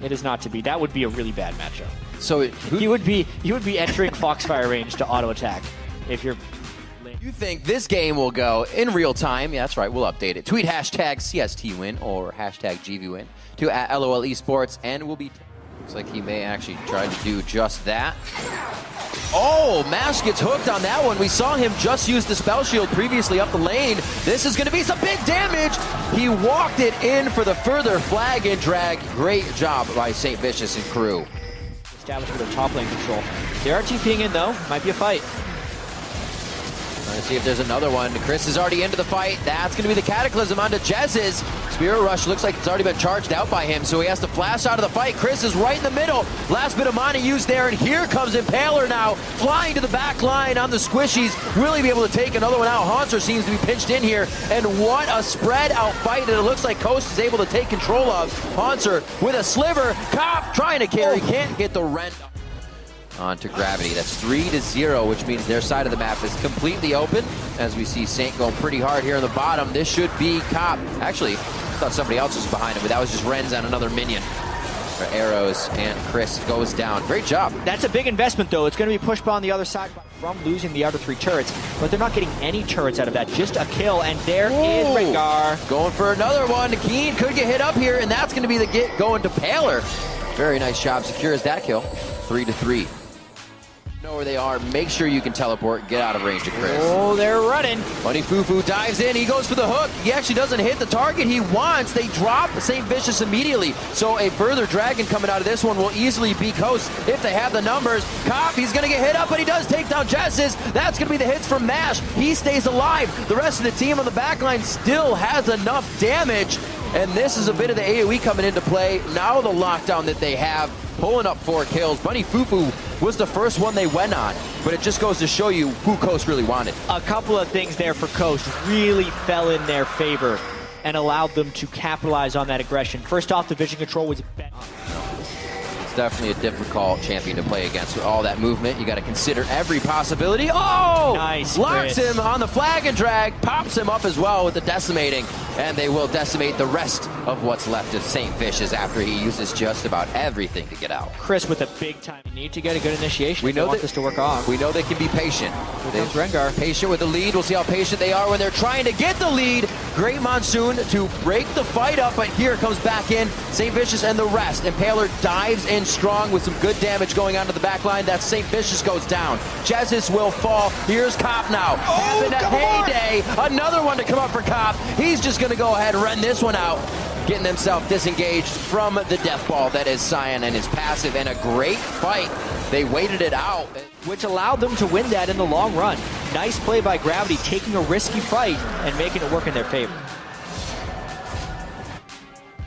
It is not to be. That would be a really bad matchup. So you would be entering Foxfire range to auto attack if you're. You think this game will go in real time? Yeah, that's right. We'll update it. Tweet hashtag CSTWin or hashtag GVWin to @LOL Esports, and we'll be. Looks like he may actually try to do just that. Oh, Mash gets hooked on that one. We saw him just use the spell shield previously up the lane. This is going to be some big damage. He walked it in for the further flag and drag. Great job by Saintvicious and crew. Established with their top lane control. They are TPing in though. Might be a fight. Trying to see if there's another one. Cris is already into the fight. That's going to be the Cataclysm onto Jeslz. Spirit Rush looks like it's already been charged out by him, so he has to flash out of the fight. Cris is right in the middle. Last bit of mana used there, and here comes Impaler now, flying to the back line on the squishies. Really be able to take another one out. Hauntzer seems to be pinched in here, and what a spread out fight that it looks like Coast is able to take control of. Hauntzer with a sliver. Cop trying to carry, can't get the rent. On to Gravity. That's 3-0, which means their side of the map is completely open. As we see Saint going pretty hard here on the bottom. This should be Cop. Actually, I thought somebody else was behind him, but that was just Renz on another minion. For arrows, and Cris goes down. Great job. That's a big investment, though. It's going to be pushed on the other side from losing the other 3 turrets, but they're not getting any turrets out of that. Just a kill, and there is Rengar. Going for another one. Keane could get hit up here, and that's going to be the get going to Impaler. Very nice job. Secures that kill. 3-3. Know where they are. Make sure you can teleport. Get out of range of Cris. Oh, they're running. Buddy FuFuu dives in. He goes for the hook. He actually doesn't hit the target he wants. They drop Saintvicious immediately. So a further dragon coming out of this one will easily be Coast if they have the numbers. Cop, he's going to get hit up, but he does take down Jeslz. That's going to be the hits from Mash. He stays alive. The rest of the team on the backline still has enough damage. And this is a bit of the AoE coming into play. Now the lockdown that they have, pulling up 4 kills. Buddy FuFuu was the first one they went on, but it just goes to show you who Coast really wanted. A couple of things there for Coast really fell in their favor and allowed them to capitalize on that aggression. First off, the vision control was better. It's definitely a difficult champion to play against with all that movement. You got to consider every possibility. Oh! Nice, Locks Cris. him on the flag and drag, pops him up as well with the decimating, and they will decimate the rest of what's left of Saintvicious after he uses just about everything to get out. Cris with a big time. You need to get a good initiation. We know want this to work off. We know they can be patient. Here comes Rengar. Patient with the lead. We'll see how patient they are when they're trying to get the lead. Great Monsoon to break the fight up, but here comes back in Saintvicious and the rest. Impaler dives in strong with some good damage going onto the back line. That Saintvicious goes down. Jeslz will fall. Here's Cop now. Happened at Heyday. Another one to come up for Cop. He's just going to go ahead and run this one out, getting himself disengaged from the death ball that is Sion and his passive, and a great fight. They waited it out, which allowed them to win that in the long run. Nice play by Gravity, taking a risky fight and making it work in their favor.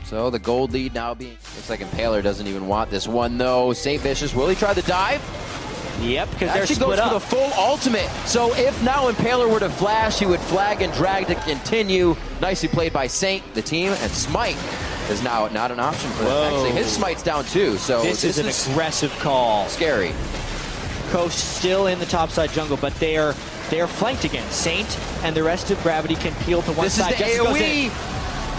So the gold lead now being, looks like Impaler doesn't even want this one though. Saintvicious, will he try the dive? Yep, because they're split goes up. For the full ultimate. So if now Impaler were to flash, he would flag and drag to continue. Nicely played by Saint, the team, and Smite is now not an option for them. Actually, his Smite's down too, so this is an aggressive call. Scary. Coast still in the topside jungle, but they are flanked again. Saint and the rest of Gravity can peel to one side. This is the AoE.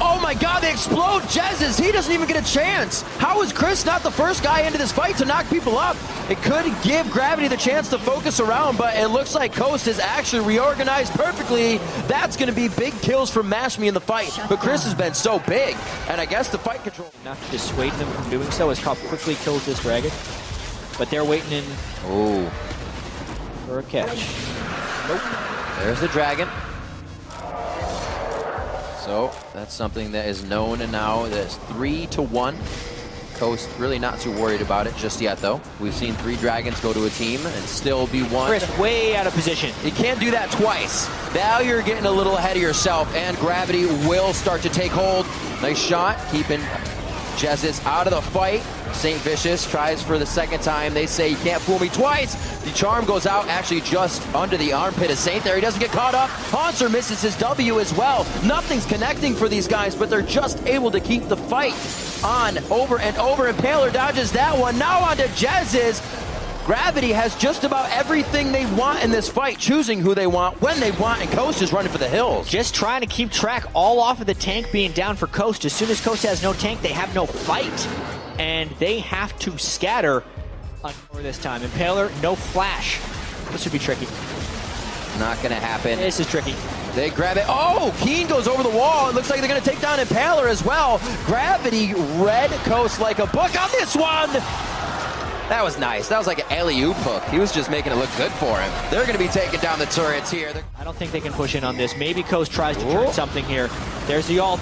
Oh my god, they explode Jeslz. He doesn't even get a chance. How is Cris not the first guy into this fight to knock people up? It could give Gravity the chance to focus around, but it looks like Coast is actually reorganized perfectly. That's going to be big kills from MashMe in the fight. But Cris has been so big, and I guess the fight control... Enough to dissuade them from doing so as Cop quickly kills this dragon. But they're waiting in for a catch. Nope. There's the dragon. So that's something that is known, and now that's 3-1. Coast really not too worried about it just yet, though. We've seen 3 dragons go to a team and still be won. Cris way out of position. You can't do that twice. Now you're getting a little ahead of yourself, and Gravity will start to take hold. Nice shot, keeping Jeslz out of the fight. Saintvicious tries for the second time. They say, you can't fool me twice. The charm goes out, actually just under the armpit of Saint there. He doesn't get caught up. Hauntzer misses his W as well. Nothing's connecting for these guys, but they're just able to keep the fight on over and over. Impaler dodges that one. Now on to Jeslz. Gravity has just about everything they want in this fight, choosing who they want, when they want, and Coast is running for the hills. Just trying to keep track all off of the tank being down for Coast. As soon as Coast has no tank, they have no fight. and they have to scatter on this time. Impaler, no flash. This should be tricky. Not gonna happen. This is tricky. They grab it. Oh, Keane goes over the wall. It looks like they're gonna take down Impaler as well. Gravity, red coast like a book on this one. That was nice. That was like an alley-oop hook. He was just making it look good for him. They're gonna be taking down the turrets here. I don't think they can push in on this. Maybe Coast tries to turn something here. There's the ult.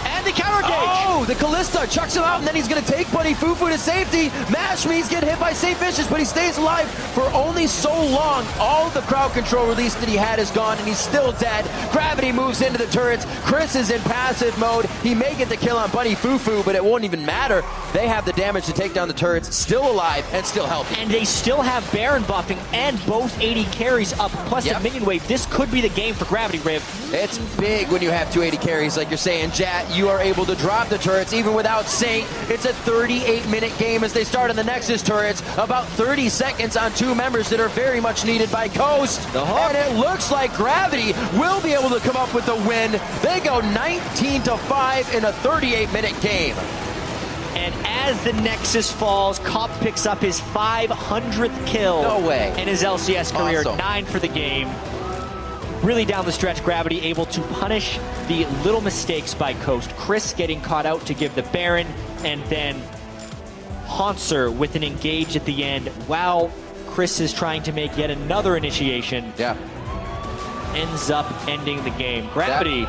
And the counter engage! Oh, the Kalista chucks him out, and then he's going to take Buddy FuFuu to safety. Mash means get hit by Saintvicious, but he stays alive for only so long. All the crowd control release that he had is gone, and he's still dead. Gravity moves into the turrets. Cris is in passive mode. He may get the kill on Buddy FuFuu, but it won't even matter. They have the damage to take down the turrets, still alive and still healthy. And they still have Baron buffing and both 80 carries up, plus the minion wave. This could be the game for Gravity, Riv. It's big when you have 280 carries, like you're saying, Jat. You are able to drop the turrets even without Saint. It's a 38-minute game as they start on the Nexus turrets. About 30 seconds on two members that are very much needed by Coast. And it looks like Gravity will be able to come up with the win. They go 19-5 in a 38-minute game. And as the Nexus falls, Cop picks up his 500th kill in his LCS career. Awesome. 9 for the game. Really down the stretch, Gravity able to punish the little mistakes by Coast. Cris getting caught out to give the Baron, and then Hauntzer with an engage at the end while Cris is trying to make yet another initiation. Yeah. Ends up ending the game. Gravity